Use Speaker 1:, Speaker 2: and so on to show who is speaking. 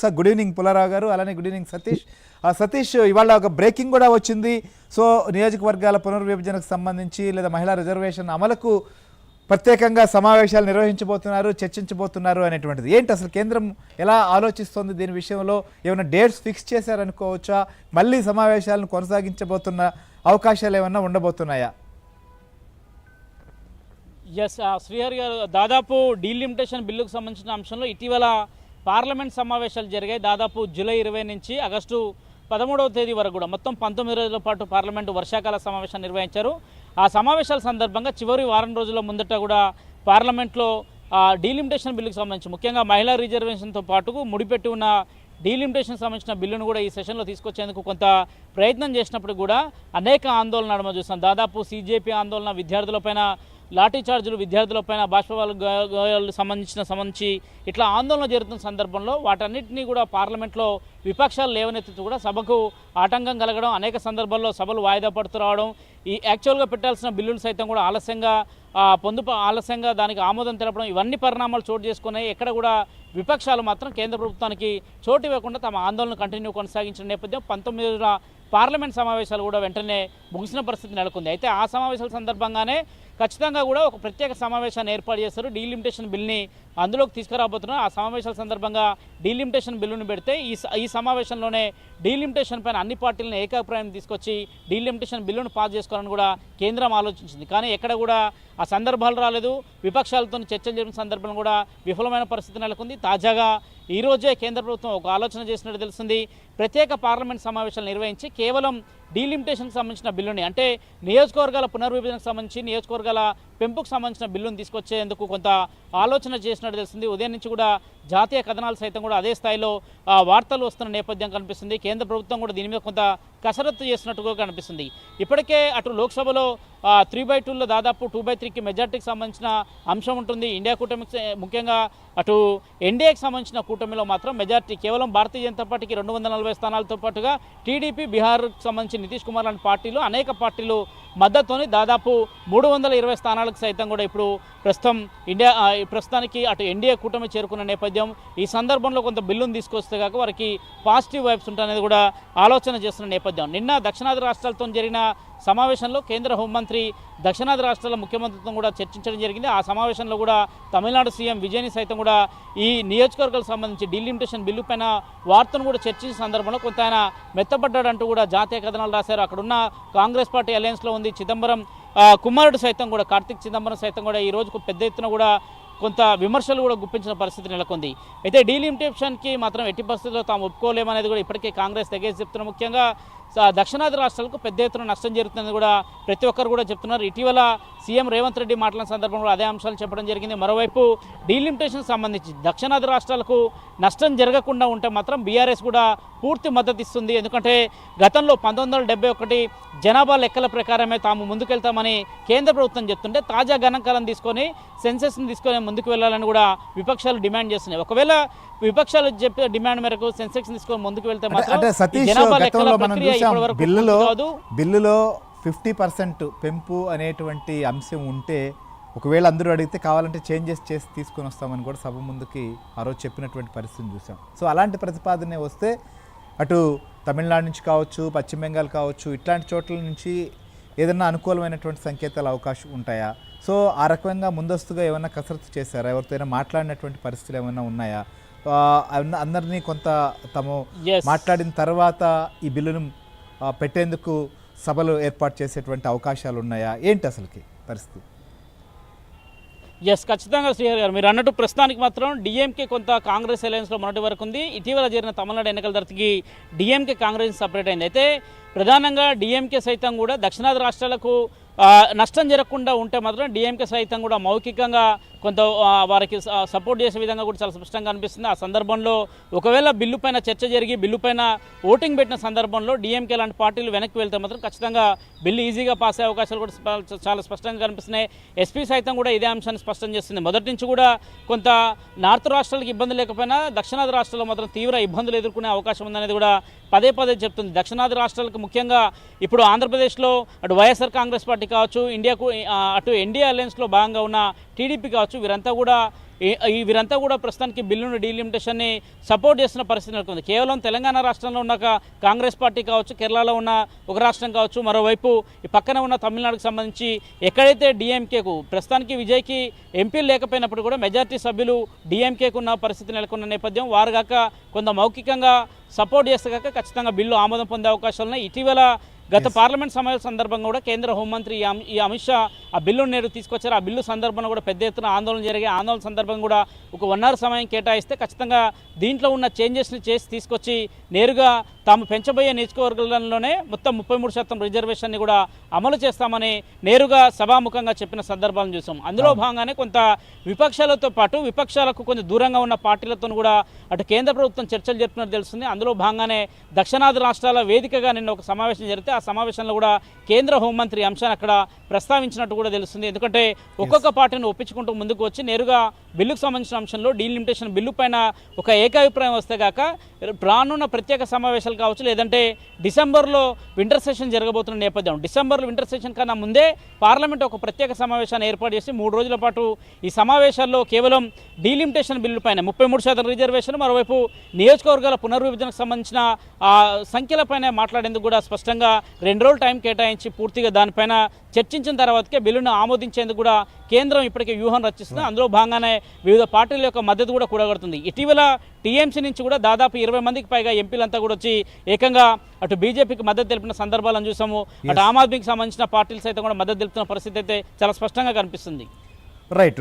Speaker 1: Sir good evening Pullarao గారు, అలానే good evening Satish. Satish, ఇవాళ ఒక బ్రేకింగ్ కూడా వచ్చింది. సో నియోజకవర్గాల పునర్విభజనకు సంబంధించి లేదా మహిళా రిజర్వేషన్ అమలుకు ప్రత్యేకంగా సమావేశాలు నిర్వహించబోతున్నారు, చర్చించబోతున్నారు అనేటువంటిది ఏంటి అసలు కేంద్రం ఎలా ఆలోచిస్తోంది దీని విషయంలో? ఏమైనా డేట్స్ ఫిక్స్ చేశారనుకోవచ్చా? మళ్ళీ సమావేశాలను కొనసాగించబోతున్న అవకాశాలు ఏమైనా ఉండబోతున్నాయా?
Speaker 2: ఎస్ శ్రీహరి గారు, దాదాపు డీలిమిటేషన్ బిల్లుకు సంబంధించిన అంశంలో ఇటీవల పార్లమెంట్ సమావేశాలు జరిగాయి. దాదాపు జూలై 20 నుంచి ఆగస్టు 13వ తేదీ వరకు కూడా మొత్తం 19 రోజుల పాటు పార్లమెంటు వర్షాకాల సమావేశాలు నిర్వహించారు. ఆ సమావేశాల సందర్భంగా చివరి వారం రోజుల ముందట కూడా పార్లమెంట్లో డీలిమిటేషన్ బిల్లుకు సంబంధించి ముఖ్యంగా మహిళా రిజర్వేషన్తో పాటు ముడిపెట్టి ఉన్న డీలిమిటేషన్ సంబంధించిన బిల్లును కూడా ఈ సెషన్లో తీసుకొచ్చేందుకు కొంత ప్రయత్నం చేసినప్పుడు కూడా అనేక ఆందోళన నడుమ చూస్తాం. దాదాపు CJP ఆందోళన, విద్యార్థులపైన లాఠీ చార్జీలు, విద్యార్థులపైన బాష్పవాలు సంబంధించి ఇట్లా ఆందోళన జరుగుతున్న సందర్భంలో వాటన్నిటినీ కూడా పార్లమెంట్లో విపక్షాలు లేవనెత్తుతూ కూడా సభకు ఆటంకం కలగడం, అనేక సందర్భాల్లో సభలు వాయిదా పడుతూ రావడం, ఈ యాక్చువల్గా పెట్టాల్సిన బిల్లులు సైతం కూడా ఆలస్యంగా దానికి ఆమోదం తెలపడం, ఇవన్నీ పరిణామాలు చోటు చేసుకున్నాయి. ఎక్కడ కూడా విపక్షాలు మాత్రం కేంద్ర ప్రభుత్వానికి చోటు ఇవ్వకుండా తమ ఆందోళన కంటిన్యూ కొనసాగించిన నేపథ్యం 19 పార్లమెంట్ సమావేశాలు కూడా వెంటనే ముగిసిన పరిస్థితి నెలకొంది. అయితే ఆ సమావేశాల సందర్భంగానే ఖచ్చితంగా కూడా ఒక ప్రత్యేక సమావేశాన్ని ఏర్పాటు చేస్తారు. డీలిమిటేషన్ బిల్ని అందులోకి తీసుకురాబోతున్నారు. ఆ సమావేశాల సందర్భంగా డీలిమిటేషన్ బిల్లును పెడితే ఈ సమావేశంలోనే డీలిమిటేషన్ పైన అన్ని పార్టీలను ఏకాభిప్రాయం తీసుకొచ్చి డీలిమిటేషన్ బిల్లును పాస్ చేసుకోవాలని కూడా కేంద్రం ఆలోచించింది. కానీ ఎక్కడ కూడా ఆ సందర్భాలు రాలేదు. విపక్షాలతో చర్చలు జరిపిన సందర్భం కూడా విఫలమైన పరిస్థితి నెలకొంది. తాజాగా ఈరోజే కేంద్ర ప్రభుత్వం ఒక ఆలోచన చేసినట్టు తెలిసింది. ప్రత్యేక పార్లమెంట్ సమావేశాలు నిర్వహించి కేవలం డీలిమిటేషన్కి సంబంధించిన బిల్లుని, అంటే నియోజకవర్గాల పునర్విభజనకు సంబంధించి నియోజకవర్గాల పెంపుకు సంబంధించిన బిల్లును తీసుకొచ్చేందుకు కొంత ఆలోచన చేసినట్టు తెలిసింది. ఉదయం నుంచి కూడా జాతీయ కథనాలు సైతం కూడా అదే స్థాయిలో వార్తలు వస్తున్న నేపథ్యం కనిపిస్తుంది. కేంద్ర ప్రభుత్వం కూడా దీని మీద కొంత కసరత్తు చేసినట్టుగా కనిపిస్తుంది. ఇప్పటికే అటు లోక్సభలో 3/2లో దాదాపు 2/3కి మెజార్టీకి సంబంధించిన అంశం ఉంటుంది. ఇండియా కూటమికి ముఖ్యంగా అటు ఎన్డీఏకి సంబంధించిన కూటమిలో మాత్రం మెజార్టీ కేవలం భారతీయ జనతా పార్టీకి 240 స్థానాలతో పాటుగా టీడీపీ, బీహార్కి సంబంధించి నితీష్ కుమార్ లాంటి పార్టీలు, అనేక పార్టీలు మద్దతుతోని దాదాపు 320 స్థానాలకు సైతం కూడా ఇప్పుడు ప్రస్తుతానికి అటు ఎన్డీఏ కూటమి చేరుకున్న నేపథ్యం. ఈ సందర్భంలో కొంత బిల్లును తీసుకొస్తే కాక వారికి పాజిటివ్ వైబ్స్ ఉంటాయనేది కూడా ఆలోచన చేస్తున్న నేపథ్యం. నిన్న దక్షిణాది రాష్ట్రాలతో జరిగిన సమావేశంలో కేంద్ర హోంమంత్రి దక్షిణాది రాష్ట్రాల ముఖ్యమంత్రితో కూడా చర్చించడం జరిగింది. ఆ సమావేశంలో కూడా తమిళనాడు సీఎం విజయ్ని సైతం కూడా ఈ నియోజకవర్గాలకు సంబంధించి డీలిమిటేషన్ బిల్లు పైన వార్తను కూడా చర్చించిన సందర్భంలో కొంత ఆయన మెత్తపడ్డాడంటూ కూడా జాతీయ కథనాలు రాశారు. అక్కడున్న కాంగ్రెస్ పార్టీ అలయన్స్లో ఉంది చిదంబరం కుమారుడు సైతం కూడా, కార్తిక్ చిదంబరం సైతం కూడా ఈ రోజుకు పెద్ద ఎత్తున కూడా కొంత విమర్శలు కూడా గుప్పించిన పరిస్థితి నెలకొంది. అయితే డీలిమిటేషన్కి మాత్రం ఎట్టి పరిస్థితుల్లో తాము ఒప్పుకోలేమనేది కూడా ఇప్పటికే కాంగ్రెస్ తెగేసి చెప్తున్నారు. ముఖ్యంగా దక్షిణాది రాష్ట్రాలకు పెద్ద ఎత్తున నష్టం జరుగుతుందని కూడా ప్రతి ఒక్కరు కూడా చెప్తున్నారు. ఇటీవల సీఎం రేవంత్ రెడ్డి మాట్లాడిన సందర్భంలో అదే అంశాలు చెప్పడం జరిగింది. మరోవైపు డీలిమిటేషన్ సంబంధించి దక్షిణాది రాష్ట్రాలకు నష్టం జరగకుండా ఉంటే మాత్రం బీఆర్ఎస్ కూడా పూర్తి మద్దతు ఇస్తుంది. ఎందుకంటే గతంలో 1971 జనాభా లెక్కల ప్రకారమే తాము ముందుకెళ్తామని కేంద్ర ప్రభుత్వం చెప్తుంటే తాజా గణాంకాలను తీసుకొని సెన్సెస్ని తీసుకొని ముందుకు వెళ్ళాలని కూడా విపక్షాలు డిమాండ్ చేస్తున్నాయి. ఒకవేళ విపక్షాలు చెప్పే డిమాండ్ మేరకు సెన్సెక్స్ తీసుకొని ముందుకు వెళ్తే మాత్రం జనాభా లెక్కల ప్రక్రియ ఇప్పటివరకు
Speaker 1: బిల్లులో 50% పెంపు అనేటువంటి అంశం ఉంటే ఒకవేళ అందరూ అడిగితే కావాలంటే చేంజెస్ చేసి తీసుకొని వస్తామని కూడా సభ ముందుకి ఆ రోజు చెప్పినటువంటి పరిస్థితిని చూసాం. సో అలాంటి ప్రతిపాదనే వస్తే అటు తమిళనాడు నుంచి కావచ్చు, పశ్చిమ బెంగాల్ కావచ్చు, ఇట్లాంటి చోట్ల నుంచి ఏదన్నా అనుకూలమైనటువంటి సంకేతాలు అవకాశం ఉంటాయా? సో ఆ రకంగా ముందస్తుగా ఏమైనా కసరత్తు చేశారా? ఎవరితో మాట్లాడినటువంటి పరిస్థితులు ఏమైనా ఉన్నాయా? అందరినీ కొంత తాము మాట్లాడిన తర్వాత ఈ బిల్లును పెట్టేందుకు సభలు ఏర్పాటు చేసేటువంటి అవకాశాలు ఉన్నాయా? ఏంటి అసలుకి పరిస్థితి?
Speaker 2: ఖచ్చితంగా శ్రీహరి గారు మీరు అన్నట్టు ప్రస్తుతానికి మాత్రం డిఎంకే కొంత కాంగ్రెస్ అలయన్స్లో మొన్నటి వరకు ఉంది. ఇటీవల జరిగిన తమిళనాడు ఎన్నికల తర్వాతకి డిఎంకే కాంగ్రెస్ సపరేట్ అయింది. అయితే ప్రధానంగా డిఎంకే సైతం కూడా దక్షిణాది రాష్ట్రాలకు నష్టం జరగకుండా ఉంటే మాత్రం డిఎంకే సైతం కూడా మౌఖికంగా కొంత వారికి సపోర్ట్ చేసే విధంగా కూడా చాలా స్పష్టంగా అనిపిస్తుంది. ఆ సందర్భంగా ఒకవేళ బిల్లు పైన చర్చ జరిగి బిల్లు పైన ఓటింగ్ పెట్టిన సందర్భంలో డిఎంకే లాంటి పార్టీలు వెనక్కి వెళ్తే మాత్రం ఖచ్చితంగా బిల్లు ఈజీగా పాస్ అయ్యే అవకాశాలు కూడా చాలా స్పష్టంగా కనిపిస్తున్నాయి. ఎస్పీ సైతం కూడా ఇదే అంశాన్ని స్పష్టం చేస్తుంది. మొదటి నుంచి కూడా కొంత నార్త్ రాష్ట్రాలకు ఇబ్బంది లేకపోయినా దక్షిణాది రాష్ట్రాల్లో మాత్రం తీవ్ర ఇబ్బందులు ఎదుర్కొనే అవకాశం ఉందనేది కూడా పదే చెప్తుంది. దక్షిణాది రాష్ట్రాలకు ముఖ్యంగా ఇప్పుడు ఆంధ్రప్రదేశ్లో అటు వైఎస్ఆర్ కాంగ్రెస్ పార్టీ కావచ్చు, అటు ఎన్డీఏ అలయన్స్లో భాగంగా ఉన్న టీడీపీ కావచ్చు, వీరంతా కూడా వీరంతా కూడా ప్రస్తుతానికి బిల్లును డీలిమిటేషన్ని సపోర్ట్ చేస్తున్న పరిస్థితి నెలకొంది. కేవలం తెలంగాణ రాష్ట్రంలో ఉన్న కాంగ్రెస్ పార్టీ కావచ్చు, కేరళలో ఉన్న ఒక రాష్ట్రం కావచ్చు, మరోవైపు ఈ పక్కన ఉన్న తమిళనాడుకు సంబంధించి ఎక్కడైతే డిఎంకేకు ప్రస్తుతానికి విజయ్కి ఎంపీలు లేకపోయినప్పుడు కూడా మెజార్టీ సభ్యులు డిఎంకేకు ఉన్న పరిస్థితి నెలకొన్న నేపథ్యం వారు కాక కొంత మౌఖికంగా సపోర్ట్ చేస్తే కాక ఖచ్చితంగా బిల్లు ఆమోదం పొందే అవకాశాలు ఉన్నాయి. ఇటీవల గత పార్లమెంట్ సమావేశం సందర్భంగా కూడా కేంద్ర హోంమంత్రి ఈ అమిత్ షా ఆ బిల్లును నేడు తీసుకొచ్చారు. ఆ బిల్లు సందర్భంగా కూడా పెద్ద ఎత్తున ఆందోళన జరిగే ఆందోళన సందర్భంగా కూడా ఒక 1 hour సమయం కేటాయిస్తే ఖచ్చితంగా దీంట్లో ఉన్న చేంజెస్ని చేసి తీసుకొచ్చి నేరుగా తాము పెంచబోయే నియోజకవర్గాల్లోనే మొత్తం 33% రిజర్వేషన్ని కూడా అమలు చేస్తామని నేరుగా సభాముఖంగా చెప్పిన సందర్భాలను చూసాం. అందులో భాగంగానే కొంత విపక్షాలతో పాటు విపక్షాలకు కొంచెం దూరంగా ఉన్న పార్టీలతో కూడా అటు కేంద్ర ప్రభుత్వం చర్చలు జరుపుతున్నట్టు తెలుస్తుంది. అందులో భాగంగానే దక్షిణాది రాష్ట్రాల వేదికగా నిన్న ఒక సమావేశం జరిగితే ఆ సమావేశంలో కూడా కేంద్ర హోంమంత్రి అంశాన్ని అక్కడ ప్రస్తావించినట్టు కూడా తెలుస్తుంది. ఎందుకంటే ఒక్కొక్క పార్టీని ఒప్పించుకుంటూ ముందుకు వచ్చి నేరుగా బిల్లుకు సంబంధించిన అంశంలో డీలిమిటేషన్ బిల్లు పైన ఒక ఏకాభిప్రాయం వస్తే కాక రానున్న ప్రత్యేక సమావేశాలు కావచ్చు, లేదంటే డిసెంబర్లో వింటర్ సెషన్ జరగబోతున్న నేపథ్యం, డిసెంబర్లో వింటర్ సెషన్ కన్నా ముందే పార్లమెంట్ ఒక ప్రత్యేక సమావేశాన్ని ఏర్పాటు చేసి 3 రోజుల పాటు ఈ సమావేశాల్లో కేవలం డీలిమిటేషన్ బిల్లు పైన 33% రిజర్వేషన్, మరోవైపు నియోజకవర్గాల పునర్విభజనకు సంబంధించిన సంఖ్యలపైన మాట్లాడేందుకు కూడా స్పష్టంగా 2 రోజులు టైం కేటాయించి పూర్తిగా దానిపైన చర్చించిన తర్వాతకే బిల్లును ఆమోదించేందుకు కూడా కేంద్రం ఇప్పటికే వ్యూహం రచిస్తుంది. అందులో భాగంగానే వివిధ పార్టీల యొక్క మద్దతు కూడా కూడగడుతుంది. ఇటీవల టీఎంసీ నుంచి కూడా దాదాపు 20 మందికి పైగా ఎంపీలంతా కూడా వచ్చి ఏకంగా అటు బీజేపీకి మద్దతు తెలిపిన సందర్భాలను చూసాము. అటు ఆమ్ ఆద్మీకి సంబంధించిన పార్టీలు సైతం కూడా మద్దతు తెలుపుతున్న పరిస్థితి అయితే చాలా స్పష్టంగా కనిపిస్తుంది.
Speaker 1: రైట్.